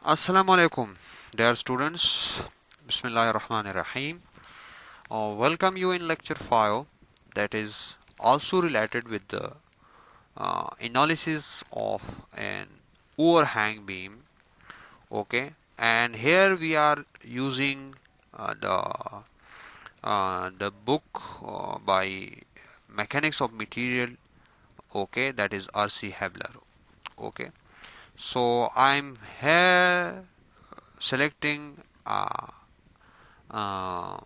Assalamu alaikum, dear students. Bismillahirrahmanirrahim. Welcome you in lecture 5, that is also related with the analysis of an overhang beam. Okay, and here we are using the book by Mechanics of Material. Okay, that is R.C. Hebler. Okay, so I'm here selecting uh, a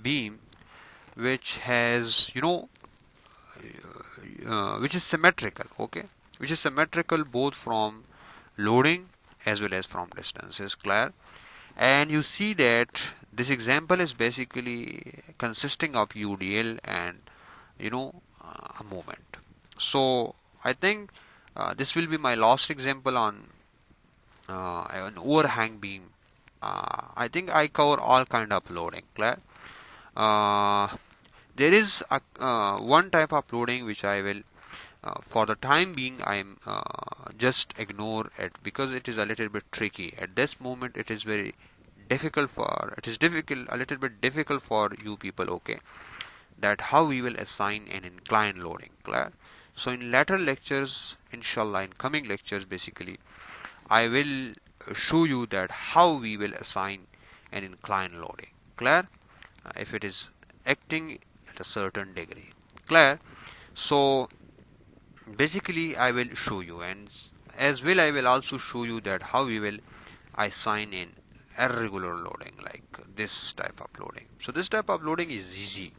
beam which has which is symmetrical, okay, which is symmetrical both from loading as well as from distance, is clear. And you see that this example is basically consisting of UDL and a moment. So I think this will be my last example on an overhang beam. I think I cover all kind of loading, clear. uh, there is one type of loading which I will for the time being I'm just ignore it because it is a little bit tricky at this moment. It is very difficult for a little bit difficult for you people, okay, that how we will assign an incline loading, clear. So in later lectures, inshallah, in coming lectures, basically I will show you that how we will assign an incline loading, clear, if it is acting at a certain degree, clear. So basically I will show you, and as well I will also show you that how we will assign in irregular loading like this type of loading. So this type of loading is easy,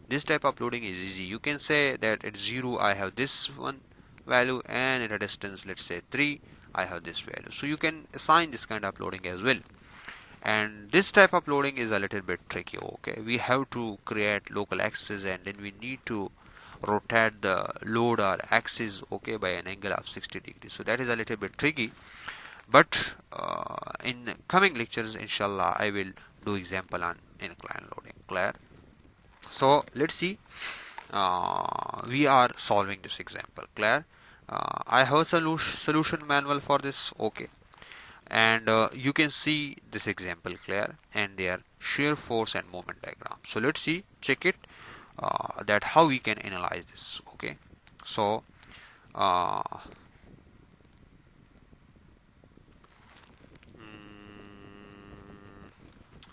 this type of loading is easy. You can say that at 0 I have this one value, and at a distance, let's say 3, I have this value. So you can assign this kind of loading as well. And this type of loading is a little bit tricky, okay. We have to create local axis, and then we need to rotate the load or axis, okay, by an angle of 60 degrees. So that is a little bit tricky, but in coming lectures, inshallah, I will do example on incline loading, clear. So let's see, we are solving this example, clear. I have a solution manual for this, okay, and you can see this example, clear, and their shear force and moment diagram. So let's see, check it, that how we can analyze this, okay. So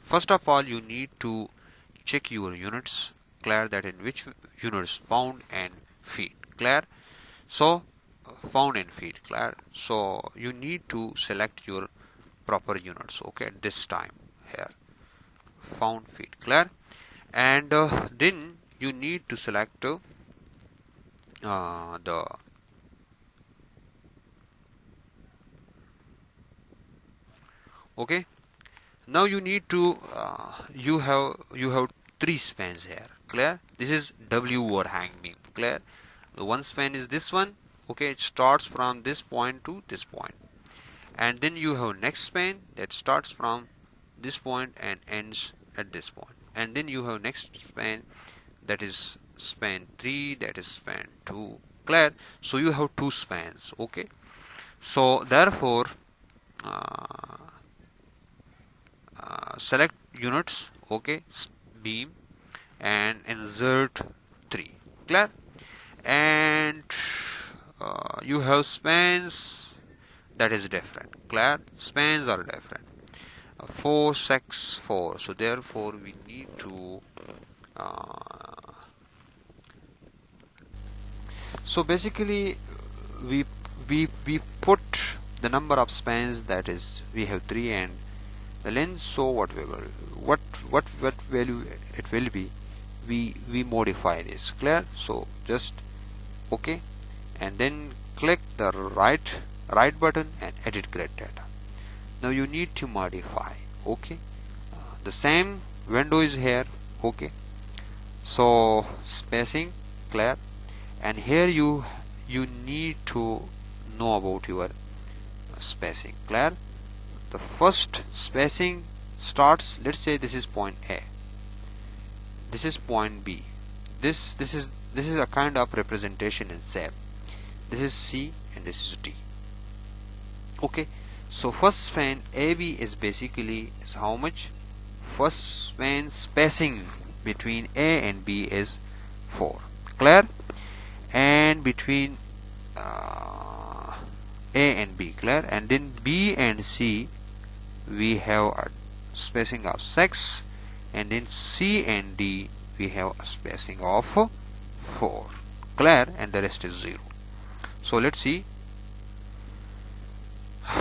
first of all, you need to check your units, clear, that in which units found and feet, clear. So found and feet, clear. So you need to select your proper units, okay, at this time here, found feet, clear. And then you need to select the okay. Now you need to you have 3 spans here, clear. This is W overhang beam, clear. The one span is this one, okay, it starts from this point to this point, and then you have next span that starts from this point and ends at this point, and then you have next span that is span 3, that is span 2, clear. So you have 2 spans, okay. So therefore select units, okay, beam, and insert 3, clear. And you have spans that is different, clear. Spans are different, 4, 6, 4. So therefore we need to so basically we put the number of spans, that is we have 3, and the length. So what value it will be, we modify this, clear. So just okay, and then click the right button and edit grid data. Now you need to modify, okay. The same window is here, okay. So spacing, clear, and here you need to know about your spacing, clear. The first spacing starts, let's say this is point A, this is point B, this is a kind of representation in SAP. This is C and this is D, okay. So first span AB is basically is how much? First span spacing between A and B is 4. Clear? And between A and B, clear? And then B and C we have a spacing of 6, and in C and D we have a spacing of 4. Clear? And the rest is 0. So let's see.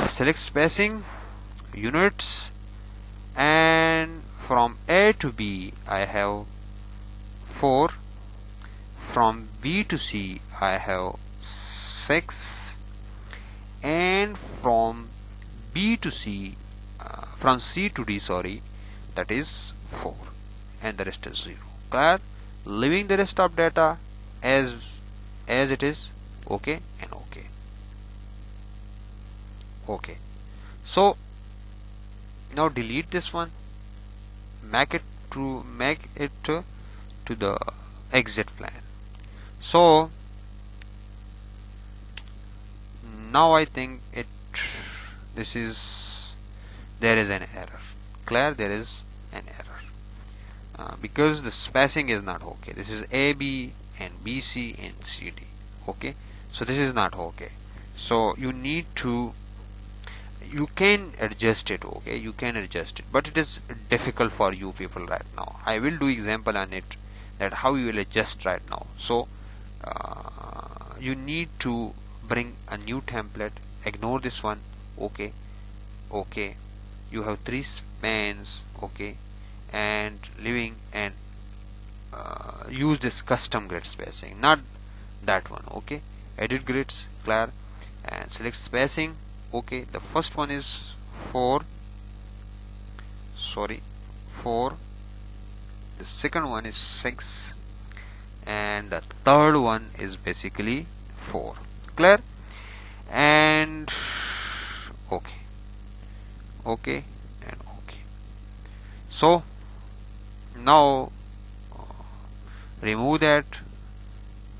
Select spacing, units, and from A to B I have 4, from B to C I have 6, and from B to C from C to D, sorry, that is 4, and the rest is 0. Clear? Leaving the rest of data as it is. Okay and okay. Okay, so now delete this one, make it to the exit plan. So now I think there is an error. Clear? There is an error because the spacing is not okay. This is AB and BC and CD. Okay, so this is not okay. So you can adjust it. Okay, you can adjust it, but it is difficult for you people right now. I will do example on it, that how you will adjust right now. So you need to bring a new template. Ignore this one. Okay, you have 3 spans. Okay, and leaving and use this custom grid spacing, not that one. Okay, edit grids. Clear? And select spacing. Okay, the first one is 4, the second one is 6, and the third one is basically 4. Clear? And okay and okay. So now remove that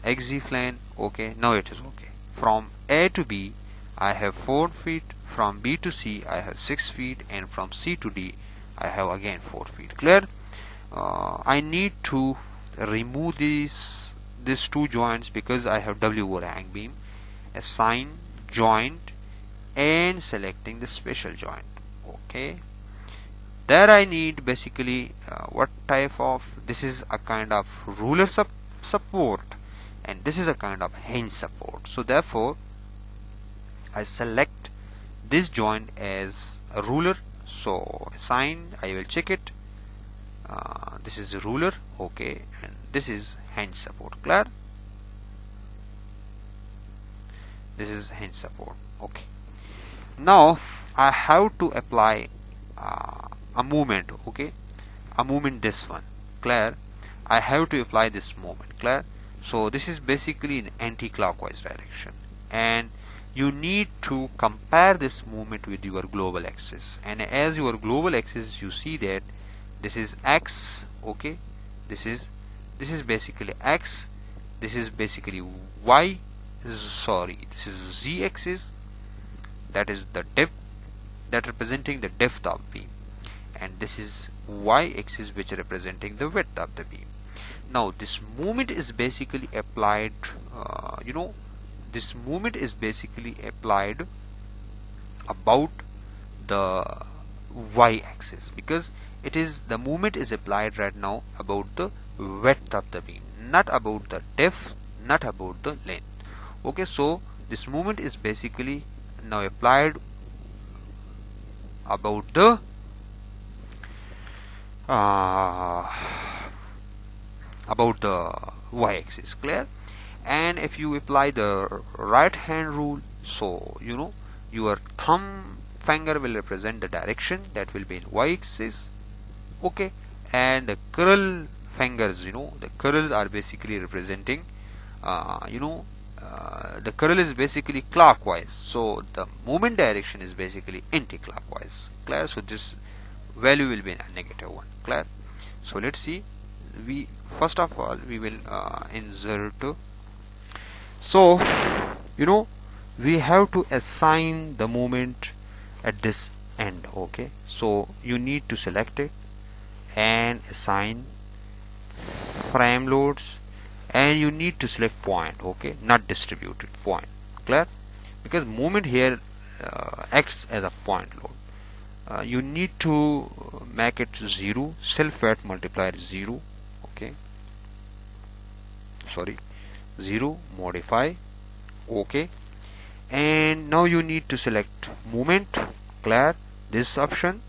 XZ plan. Okay, now it is okay. From A to B I have 4 feet, from B to C I have 6 feet, and from C to D I have again 4 feet. Clear? I need to remove these 2 joints because I have W over hang beam. Assign joint and selecting the special joint. Okay, there I need basically what type of, this is a kind of ruler support, and this is a kind of hinge support. So therefore I select this joint as a ruler. So assign, I will check it. This is a ruler. Okay, and this is hinge support. Clear? This is hinge support. Okay, now I have to apply a movement. Okay, a movement, this one. Clear? I have to apply this movement. Clear? So this is basically in anti-clockwise direction, and you need to compare this movement with your global axis. And as your global axis, you see that this is X. Okay, this is basically X, this is basically Y, this is Z axis, that is the depth, that representing the depth of beam, and this is Y axis, which representing the width of the beam. Now this movement is basically applied, this movement is basically applied about the Y axis, because it is the movement is applied right now about the width of the beam, not about the depth, not about the length. Okay, so this movement is basically now applied about the Y axis. Clear? And if you apply the right hand rule, so your thumb finger will represent the direction, that will be in Y axis. Okay, and the curl fingers, the curls are basically representing the curl is basically clockwise, so the movement direction is basically anti-clockwise. Clear? So this value will be a -1. Clear? So let's see. We first of all we will insert. So we have to assign the moment at this end. Okay, so you need to select it and assign frame loads, and you need to select point. Okay, not distributed point. Clear? Because movement here acts as a point load. You need to make it 0. Self weight multiplier is 0. Okay, sorry, 0. Modify. Okay, and now you need to select movement. Clear? This option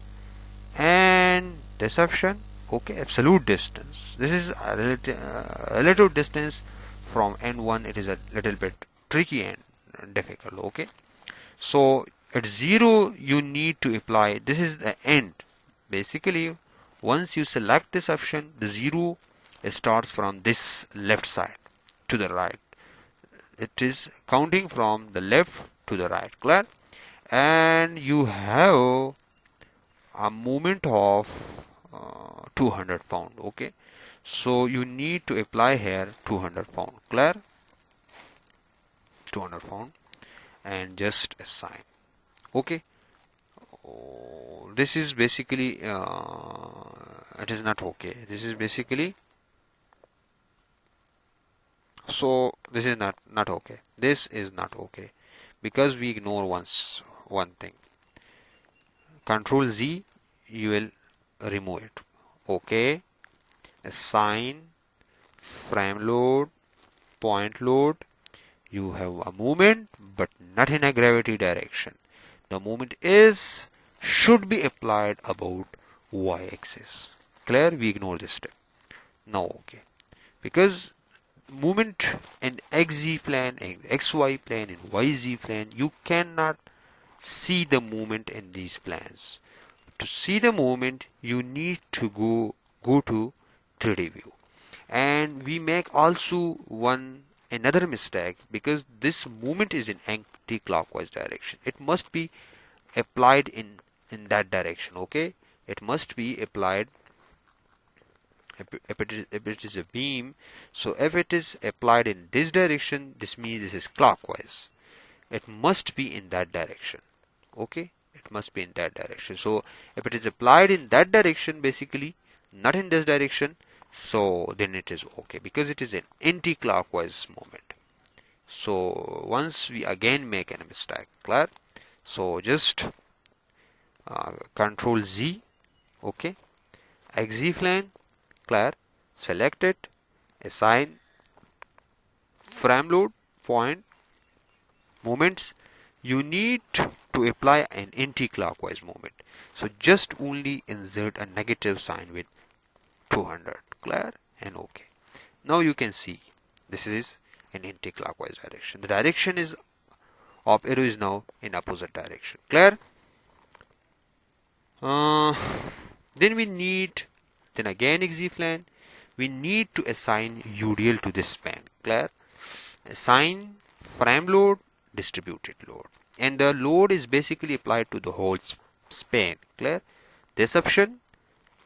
and this option. Okay, absolute distance. This is a relative distance from N1. It is a little bit tricky and difficult. Okay, so at 0 you need to apply, this is the end. Basically, once you select this option, the 0 starts from this left side to the right. It is counting from the left to the right. Clear? And you have a movement of 200 pound. Okay, so you need to apply here 200 pound. Clear? 200 pound and just assign. Okay, this is basically it is not okay. This is basically, so this is not okay. This is not okay because we ignore one thing. Control Z, you will remove it. Okay, assign frame load, point load. You have a movement but not in a gravity direction. The movement should be applied about y-axis. Clear? We ignore this step. Now okay, because movement in xz plane, in xy plane, in yz plane, you cannot see the movement in these planes. To see the movement, you need to go to 3D view. And we make also another mistake, because this movement is in anti-clockwise direction. It must be applied in that direction. Okay, it must be applied if it is a beam. So if it is applied in this direction, this means this is clockwise. It must be in that direction. Okay, it must be in that direction. So if it is applied in that direction, basically not in this direction, so then it is okay, because it is an anti-clockwise movement. So once we again make a mistake. Clear? So just Control Z. Okay, XZ plane. Clear? Select it, assign frame load, point, moments. You need to apply an anti-clockwise movement. So just only insert a negative sign with 200. Clear? And okay. Now you can see this is an anti-clockwise direction. The direction of arrow is now in opposite direction. Clear? Then again XZ plane, we need to assign UDL to this span. Clear? Assign frame load, distributed load, and the load is basically applied to the whole span. Clear? This option,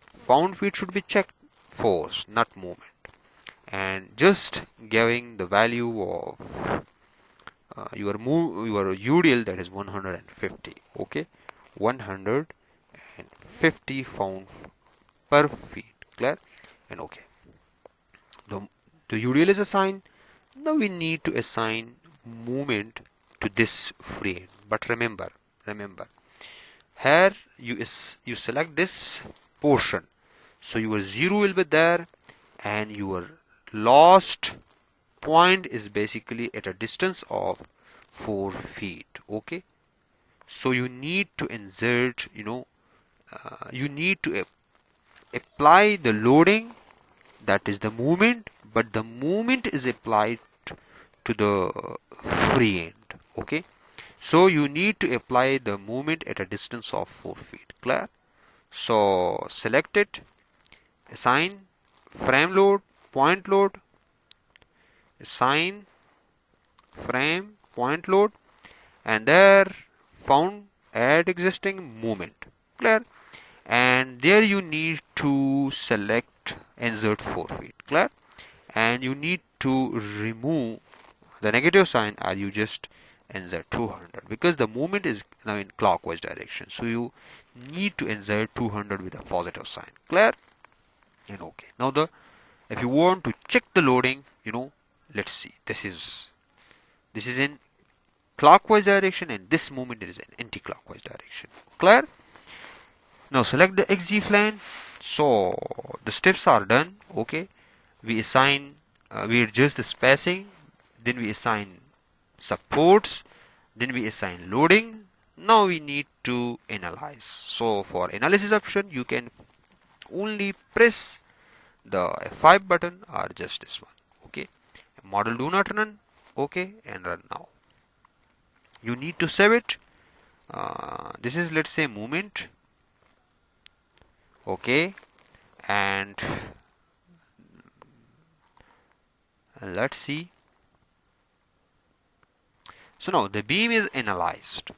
found feet should be checked, force, not movement, and just giving the value of your UDL, that is 150. Okay, 150 pound per feet. Clear? And okay, the UDL is assigned. Now we need to assign movement to this frame. But remember, here you select this portion, so your 0 will be there, and your last point is basically at a distance of 4 feet. Okay, so you need to insert, you need to apply the loading, that is the movement, but the movement is applied to the free end. Okay, so you need to apply the movement at a distance of 4 feet. Clear? So select it, assign frame load, point load, assign frame, point load, and there found add existing movement. Clear? And there you need to select insert 4 feet. Clear? And you need to remove the negative sign, or you just insert 200 because the movement is now in clockwise direction. So you need to insert 200 with a positive sign. Clear? And okay. Now if you want to check the loading, let's see. This is in clockwise direction and this movement is in anti-clockwise direction. Clear? Now select the XZ plane. So the steps are done. Okay. We adjust the spacing, then we assign supports, then we assign loading. Now we need to analyze. So for analysis option, you can only press the F5 button or just this one. Okay. Model do not run. Okay, and run now. You need to save it. This is, let's say, movement. Okay, and let's see. So now the beam is analyzed.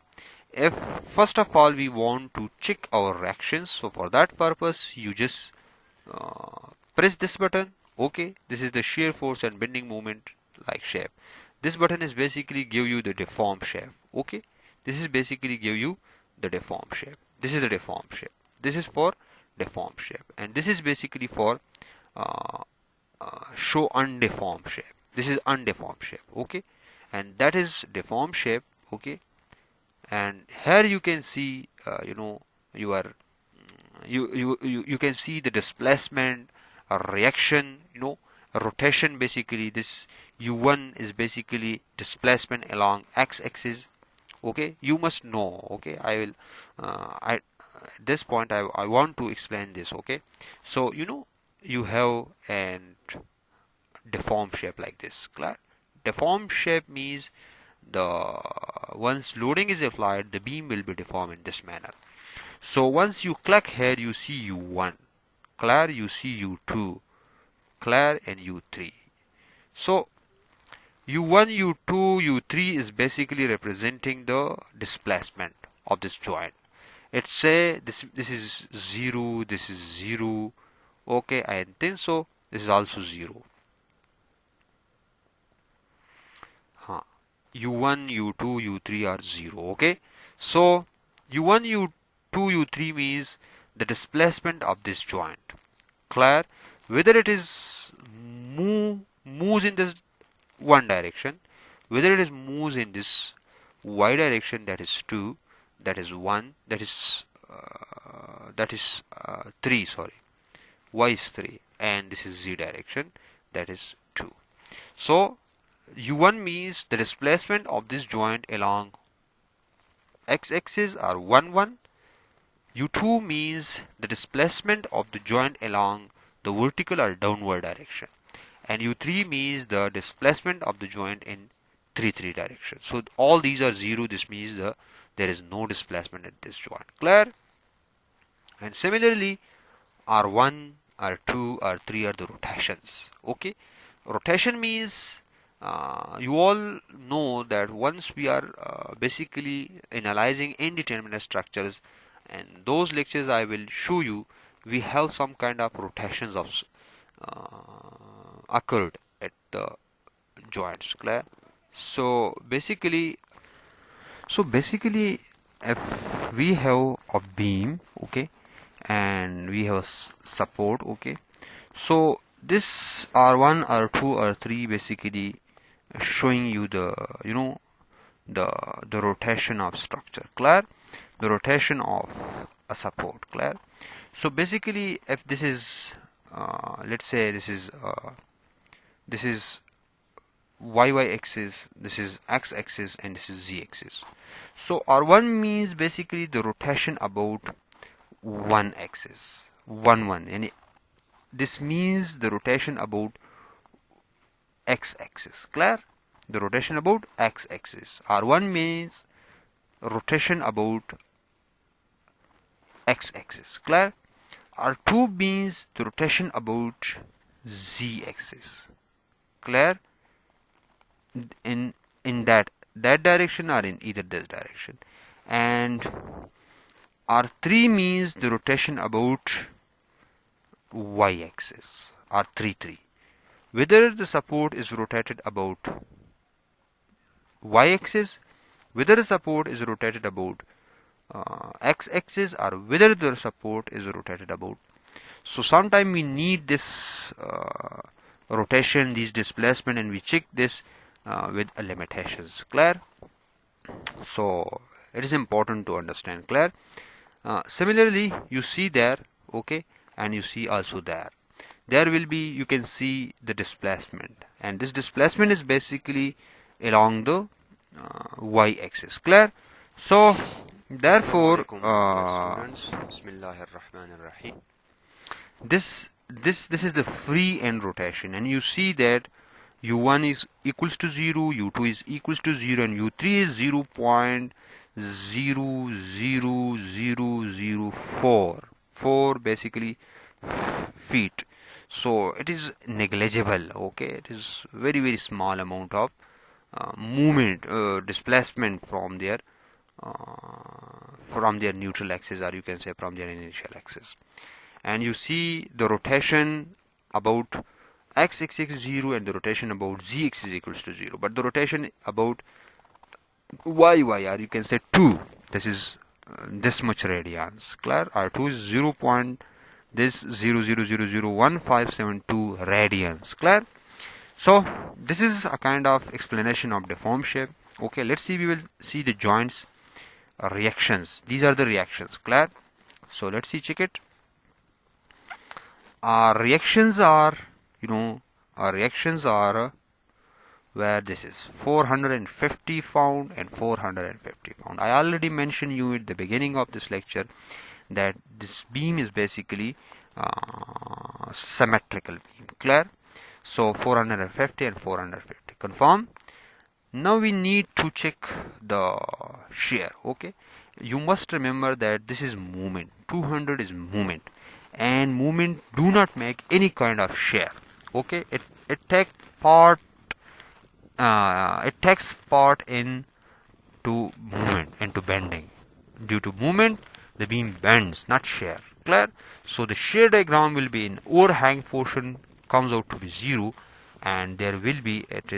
If first of all we want to check our reactions, so for that purpose you just press this button. Okay, this is the shear force and bending moment like shape. This button is basically give you the deformed shape. Okay, this is basically give you the deformed shape. This is the deformed shape. This is for deformed shape, and this is basically for show undeformed shape. This is undeformed shape. Okay, and that is deformed shape. Okay, and here you can see you can see the displacement, a reaction, a rotation. Basically this u1 is basically displacement along x-axis. Okay, you must know. Okay, I will at this point I want to explain this. Okay, so you have an deformed shape like this. Clear? Deformed shape means once loading is applied, the beam will be deformed in this manner. So once you click here, you see u1, clear, you see u2, clear, and u3. So u1, u2, u3 is basically representing the displacement of this joint. Let's say this is 0, this is 0. Okay, I think so. This is also 0. u1, u2, u3 are 0. Okay, so u1, u2, u3 means the displacement of this joint. Clear? Whether it is moves in this one direction, whether it is moves in this y direction, that is 2, that is 1, that is 3, sorry, y is 3, and this is z direction, that is 2. So u1 means the displacement of this joint along x-axis are 1, 1. u2 means the displacement of the joint along the vertical or downward direction, and u3 means the displacement of the joint in 3, 3 direction. So all these are 0. This means there is no displacement at this joint. Clear? And similarly, r1, r2, r3 are the rotations. Okay, rotation means you all know that once we are basically analyzing indeterminate structures, and those lectures I will show you, we have some kind of rotations of occurred at the joints. Clear? So basically if we have a beam, okay, and we have support, okay, so this r1, r2, r3 basically showing you the the rotation of structure. Clear? The rotation of a support. Clear? So basically if this is let's say this is y axis, this is x axis, and this is z axis. So r1 means basically the rotation about one axis, 1, 1, and this means the rotation about x axis. Clear? The rotation about x axis. r1 means rotation about x axis. Clear? r2 means the rotation about z axis. Clear? In that direction or in either this direction. And r3 means the rotation about y axis, r3, 3. Whether the support is rotated about y axis whether the support is rotated about x-axis or whether the support is rotated about. So sometime we need this rotation, this displacement, and we check this with limitations. Clear? So it is important to understand. Clear? Similarly, you see there, okay, and you see also there. There will be, you can see the displacement, and this displacement is basically along the y-axis. Clear? So therefore, this is the free end rotation, and you see that u1 is equals to 0, u2 is equals to 0, and u3 is 0.00004 basically feet. So it is negligible, okay, it is very small amount of movement, displacement from their neutral axis, or you can say from their initial axis. And you see the rotation about x-axis is 0 and the rotation about z-axis is equals to 0, but the rotation about y, or you can say 2, this is this much radians. Clear? R2 is 0.0000157 radians. Clear? So this is a kind of explanation of deformed shape. Okay, let's see, we will see the joints reactions. These are the reactions. Clear? So let's see, check it. Our reactions are, where this is 450 pound and 450 pound. I already mentioned you at the beginning of this lecture that this beam is basically symmetrical beam. Clear? So 450 and 450. Confirm? Now we need to check the shear. Okay, you must remember that this is movement. 200 is movement, and movement do not make any kind of shear. Okay, it takes part in to movement and to bending. Due to movement, the beam bends, not shear. Clear? So the shear diagram will be in overhang portion comes out to be 0, and there will be it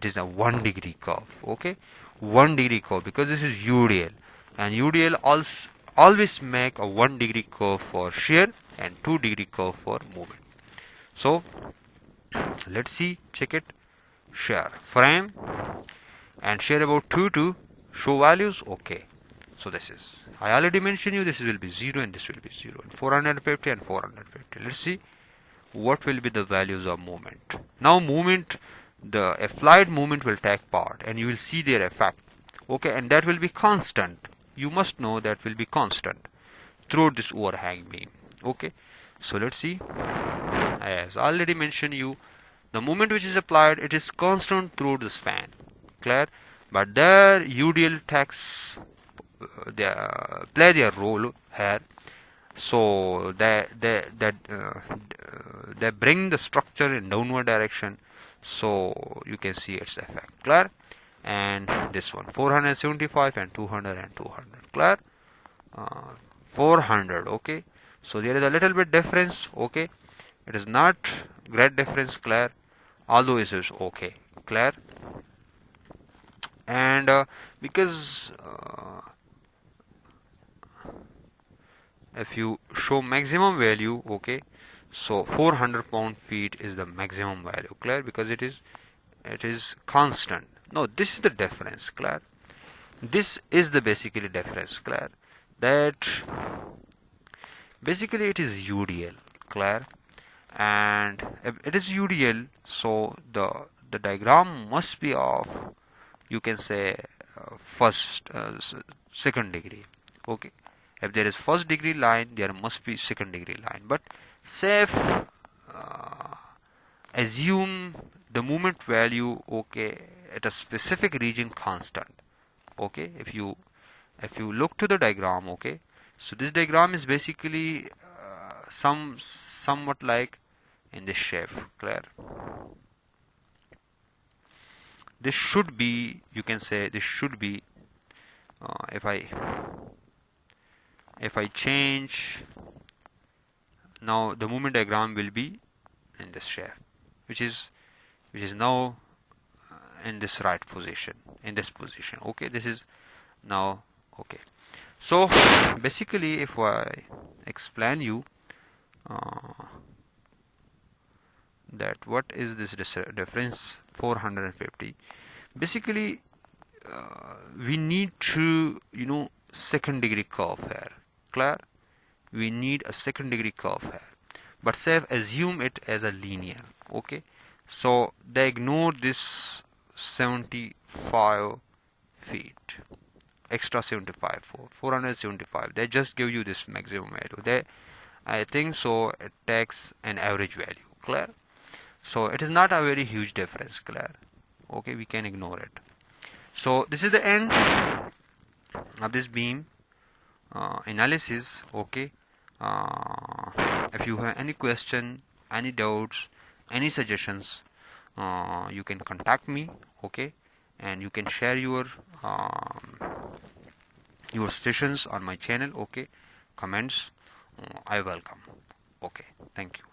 is a 1 degree curve. Okay, 1 degree curve, because this is UDL, and UDL also always make a 1 degree curve for shear and 2 degree curve for movement. So let's see, check it. Shear frame and shear about 2 to show values. Okay, so this is, I already mentioned you, this will be 0 and this will be 0, and 450 and 450. Let's see what will be the values of movement. Now movement, the applied movement will take part, and you will see their effect. Okay, and that will be constant. You must know that will be constant throughout this overhang beam. Okay, so let's see. As already mentioned you, the movement which is applied, it is constant through the span. Clear? But there UDL takes play their role here. So they bring the structure in downward direction. So you can see its effect. Clear? And this one 475 and 200 and 200. Clear? 400. Okay, so there is a little bit difference. Okay, it is not great difference. Clear? Although it is okay. Clear? And because if you show maximum value, okay, so 400 pound feet is the maximum value. Clear? Because it is constant. No, this is the difference. Clear? This is the basically difference. Clear? That basically it is UDL. Clear? And if it is UDL, so the diagram must be of, you can say, second degree. Okay, if there is first degree line, there must be second degree line. But safe assume the movement value, okay, at a specific region constant. Okay, if you look to the diagram, okay, so this diagram is basically somewhat like in this shape. Clear? This should be, you can say, this should be if I change, now the movement diagram will be in this shape, which is now in this right position, in this position. Okay, this is now. Okay, so basically if I explain you that what is this difference 450, basically we need to second degree curve here. Clear? We need a second degree curve here, but say assume it as a linear. Okay, so they ignore this 75 feet, extra 75 for 475. They just give you this maximum value. They, I think so, it takes an average value. Clear? So it is not a very huge difference. Clear? Okay, we can ignore it. So this is the end of this beam analysis. Okay, if you have any question, any doubts, any suggestions, you can contact me. Okay, and you can share your suggestions on my channel. Okay, comments, I welcome. Okay, thank you.